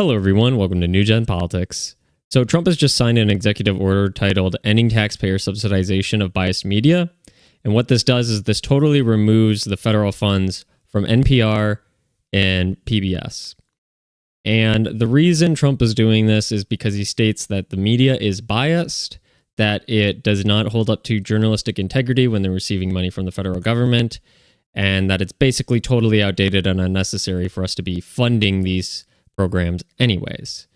Hello, everyone. Welcome to New Gen Politics. So Trump has just signed an executive order titled Ending Taxpayer Subsidization of Biased Media. And what this does is this totally removes the federal funds from NPR and PBS. And the reason Trump is doing this is because he states that the media is biased, that it does not hold up to journalistic integrity when they're receiving money from the federal government, and that it's basically totally outdated and unnecessary for us to be funding these programs anyways.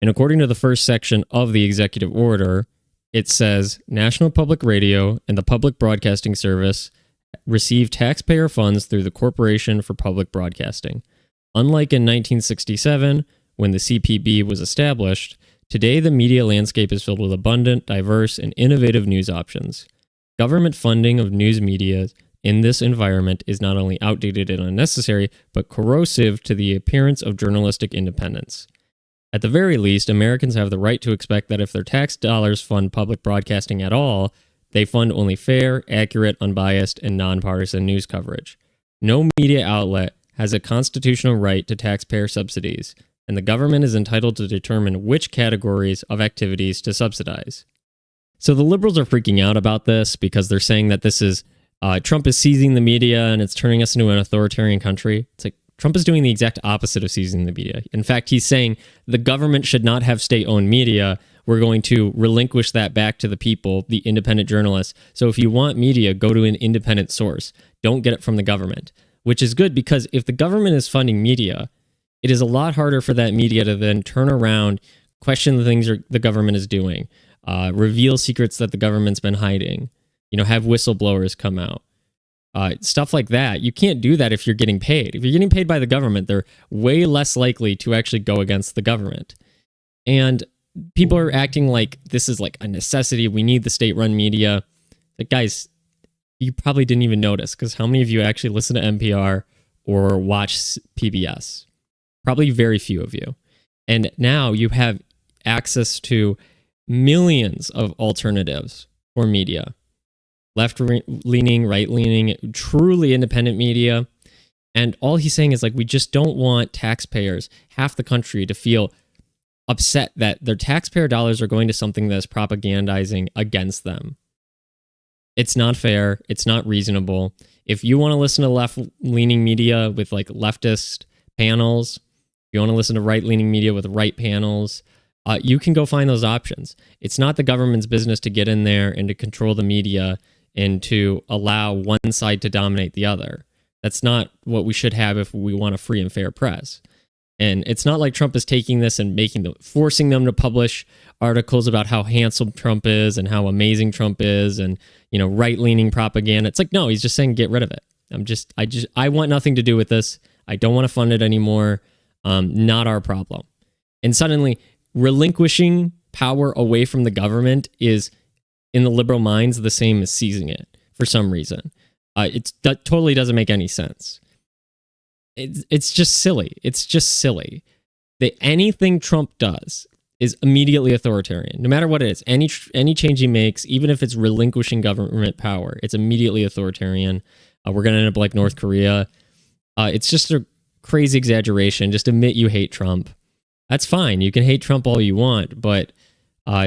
And according to the first section of the executive order, it says National Public Radio and the Public Broadcasting Service receive taxpayer funds through the Corporation for Public Broadcasting. Unlike in 1967, when the CPB was established, today the media landscape is filled with abundant, diverse, and innovative news options. Government funding of news media in this environment is not only outdated and unnecessary, but corrosive to the appearance of journalistic independence. At the very least, Americans have the right to expect that if their tax dollars fund public broadcasting at all, they fund only fair, accurate, unbiased, and nonpartisan news coverage. No media outlet has a constitutional right to taxpayer subsidies, and the government is entitled to determine which categories of activities to subsidize. So the liberals are freaking out about this because they're saying that this is Trump is seizing the media and it's turning us into an authoritarian country. It's like Trump is doing the exact opposite of seizing the media. In fact, he's saying the government should not have state-owned media. We're going to relinquish that back to the people, the independent journalists. So if you want media, go to an independent source. Don't get it from the government, which is good because if the government is funding media, it is a lot harder for that media to then turn around, question the things the government is doing, reveal secrets that the government's been hiding, have whistleblowers come out. Stuff like that. You can't do that if you're getting paid. If you're getting paid by the government, they're way less likely to actually go against the government. And people are acting like this is like a necessity. We need the state-run media. Like, guys, you probably didn't even notice because how many of you actually listen to NPR or watch PBS? Probably very few of you. And now you have access to millions of alternatives for media. Left-leaning, right-leaning, truly independent media. And all he's saying is like, we just don't want taxpayers, half the country, to feel upset that their taxpayer dollars are going to something that's propagandizing against them. It's not fair. It's not reasonable. If you want to listen to left-leaning media with like leftist panels, if you want to listen to right-leaning media with right panels, you can go find those options. It's not the government's business to get in there and to control the media and to allow one side to dominate the other. That's not what we should have if we want a free and fair press. And it's not like Trump is taking this and forcing them to publish articles about how handsome Trump is and how amazing Trump is and, right-leaning propaganda. It's like, no, he's just saying get rid of it. I want nothing to do with this. I don't want to fund it anymore. Not our problem. And suddenly relinquishing power away from the government is, in the liberal minds, the same as seizing it for some reason. That totally doesn't make any sense. It's just silly. It's just silly. Anything Trump does is immediately authoritarian. No matter what it is, any change he makes, even if it's relinquishing government power, it's immediately authoritarian. We're going to end up like North Korea. It's just a crazy exaggeration. Just admit you hate Trump. That's fine. You can hate Trump all you want, but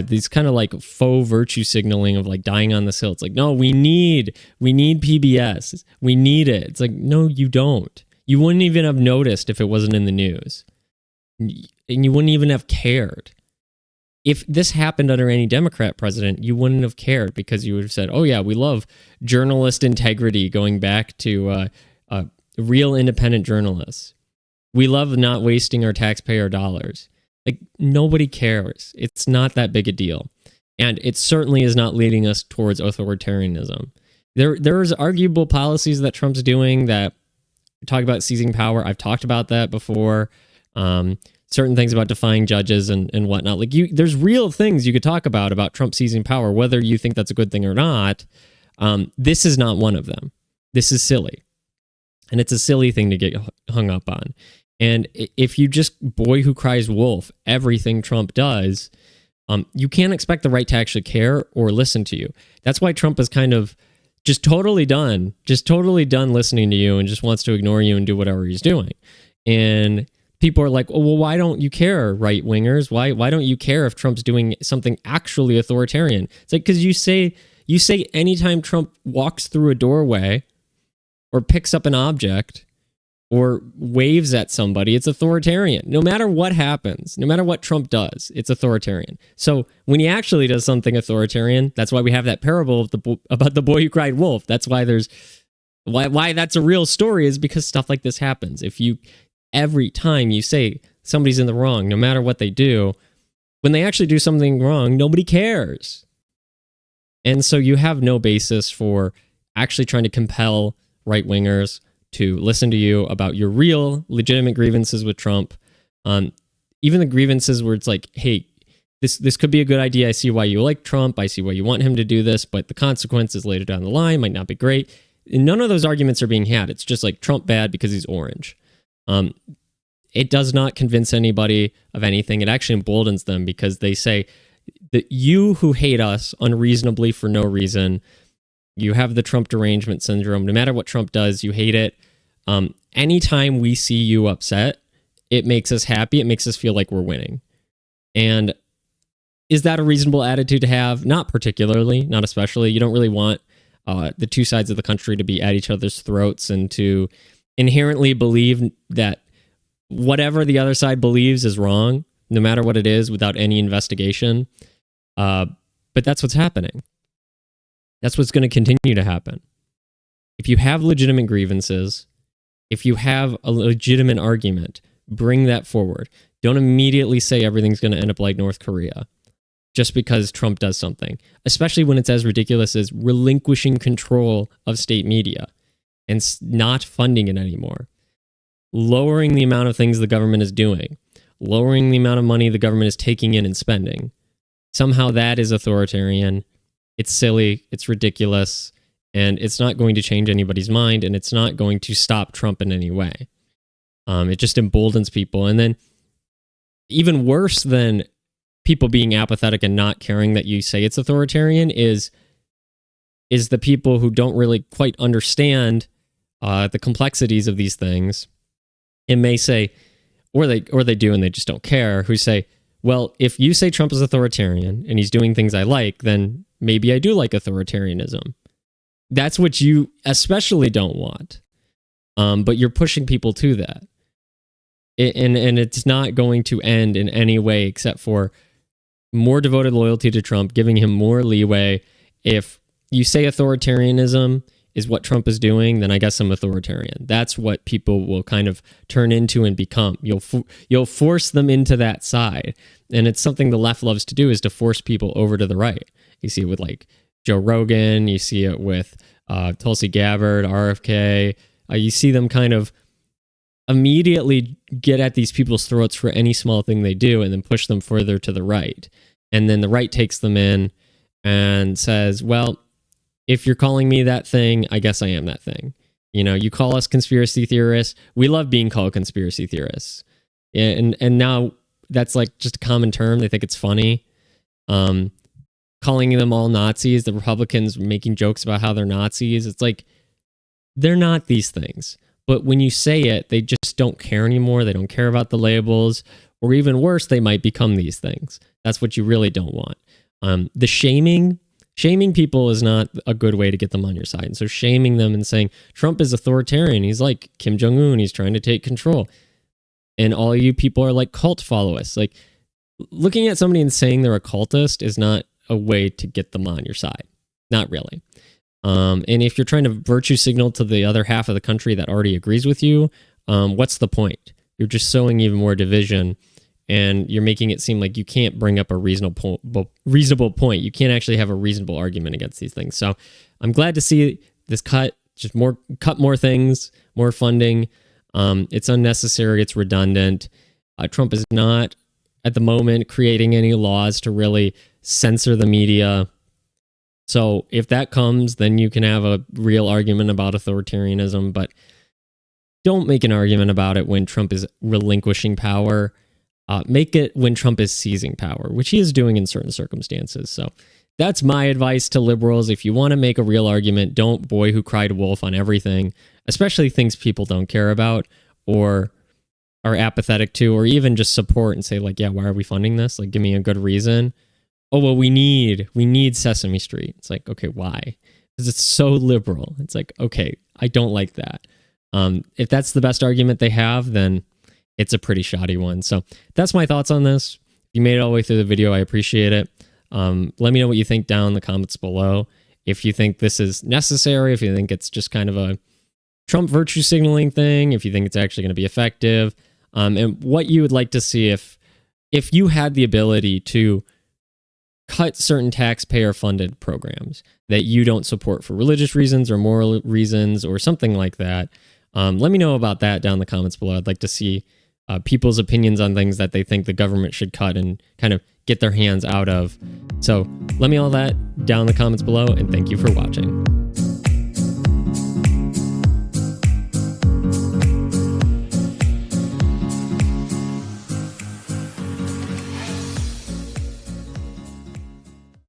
these kind of like faux virtue signaling of like dying on this hill. It's like, no, we need PBS. We need it. It's like, no, you don't. You wouldn't even have noticed if it wasn't in the news. And you wouldn't even have cared. If this happened under any Democrat president, you wouldn't have cared because you would have said, oh yeah, we love journalist integrity going back to real independent journalists. We love not wasting our taxpayer dollars. Like, nobody cares. It's not that big a deal. And it certainly is not leading us towards authoritarianism. There's arguable policies that Trump's doing that talk about seizing power. I've talked about that before. Certain things about defying judges and whatnot. Like, there's real things you could talk about Trump seizing power, whether you think that's a good thing or not. This is not one of them. This is silly. And it's a silly thing to get hung up on. And if you just boy who cries wolf everything Trump does, you can't expect the right to actually care or listen to you. That's why Trump is kind of just totally done listening to you and just wants to ignore you and do whatever he's doing. And people are like, oh, well, why don't you care, right wingers? Why don't you care if Trump's doing something actually authoritarian? It's like, because you say anytime Trump walks through a doorway or picks up an object or waves at somebody, it's authoritarian. No matter what happens, no matter what Trump does, it's authoritarian. So when he actually does something authoritarian, that's why we have that parable about the boy who cried wolf. That's why why that's a real story, is because stuff like this happens. Every time you say somebody's in the wrong, no matter what they do, when they actually do something wrong, nobody cares. And so you have no basis for actually trying to compel right-wingers to listen to you about your real, legitimate grievances with Trump. Even the grievances where it's like, hey, this could be a good idea. I see why you like Trump. I see why you want him to do this, but the consequences later down the line might not be great. And none of those arguments are being had. It's just like Trump bad because he's orange. It does not convince anybody of anything. It actually emboldens them, because they say that you who hate us unreasonably for no reason, you have the Trump derangement syndrome. No matter what Trump does, you hate it. Anytime we see you upset, it makes us happy. It makes us feel like we're winning. And is that a reasonable attitude to have? Not particularly, not especially. You don't really want the two sides of the country to be at each other's throats and to inherently believe that whatever the other side believes is wrong, no matter what it is, without any investigation. But that's what's happening. That's what's going to continue to happen. If you have legitimate grievances, if you have a legitimate argument, bring that forward. Don't immediately say everything's going to end up like North Korea just because Trump does something, especially when it's as ridiculous as relinquishing control of state media and not funding it anymore, lowering the amount of things the government is doing, lowering the amount of money the government is taking in and spending. Somehow that is authoritarian. It's silly, it's ridiculous, and it's not going to change anybody's mind, and it's not going to stop Trump in any way. It just emboldens people. And then even worse than people being apathetic and not caring that you say it's authoritarian is the people who don't really quite understand the complexities of these things, and may say, or they do and they just don't care, who say, well, if you say Trump is authoritarian and he's doing things I like, then maybe I do like authoritarianism. That's what you especially don't want. But you're pushing people to that. And it's not going to end in any way except for more devoted loyalty to Trump, giving him more leeway. If you say authoritarianism is what Trump is doing, then I guess I'm authoritarian. That's what people will kind of turn into and become. You'll force them into that side. And it's something the left loves to do, is to force people over to the right. You see it with like Joe Rogan. You see it with Tulsi Gabbard, RFK. You see them kind of immediately get at these people's throats for any small thing they do and then push them further to the right. And then the right takes them in and says, well, if you're calling me that thing, I guess I am that thing. You know, you call us conspiracy theorists. We love being called conspiracy theorists. And now that's like just a common term. They think it's funny. Calling them all Nazis, the Republicans making jokes about how they're Nazis. It's like, they're not these things. But when you say it, they just don't care anymore. They don't care about the labels. Or even worse, they might become these things. That's what you really don't want. The shaming people is not a good way to get them on your side. And so shaming them and saying, Trump is authoritarian. He's like Kim Jong-un. He's trying to take control. And all you people are like cult followers. Like, looking at somebody and saying they're a cultist is not a way to get them on your side. Not really. And if you're trying to virtue signal to the other half of the country that already agrees with you, what's the point? You're just sowing even more division, and you're making it seem like you can't bring up a reasonable point. You can't actually have a reasonable argument against these things. So I'm glad to see this cut more things, more funding. It's unnecessary. It's redundant. Trump is not at the moment creating any laws to really censor the media. So if that comes, then you can have a real argument about authoritarianism, but don't make an argument about it when Trump is relinquishing power. Make it when Trump is seizing power, which he is doing in certain circumstances. So that's my advice to liberals. If you want to make a real argument, don't boy who cried wolf on everything, especially things people don't care about or are apathetic to, or even just support and say like, yeah, why are we funding this? Like, give me a good reason. Oh, well, we need Sesame Street. It's like, okay, why? Because it's so liberal. It's like, okay, I don't like that. If that's the best argument they have, then it's a pretty shoddy one. So that's my thoughts on this. If you made it all the way through the video, I appreciate it. Let me know what you think down in the comments below. If you think this is necessary, if you think it's just kind of a Trump virtue signaling thing, if you think it's actually going to be effective, and what you would like to see if you had the ability to cut certain taxpayer-funded programs that you don't support for religious reasons or moral reasons or something like that. Let me know about that down in the comments below. I'd like to see people's opinions on things that they think the government should cut and kind of get their hands out of. So let me know that down in the comments below, and thank you for watching.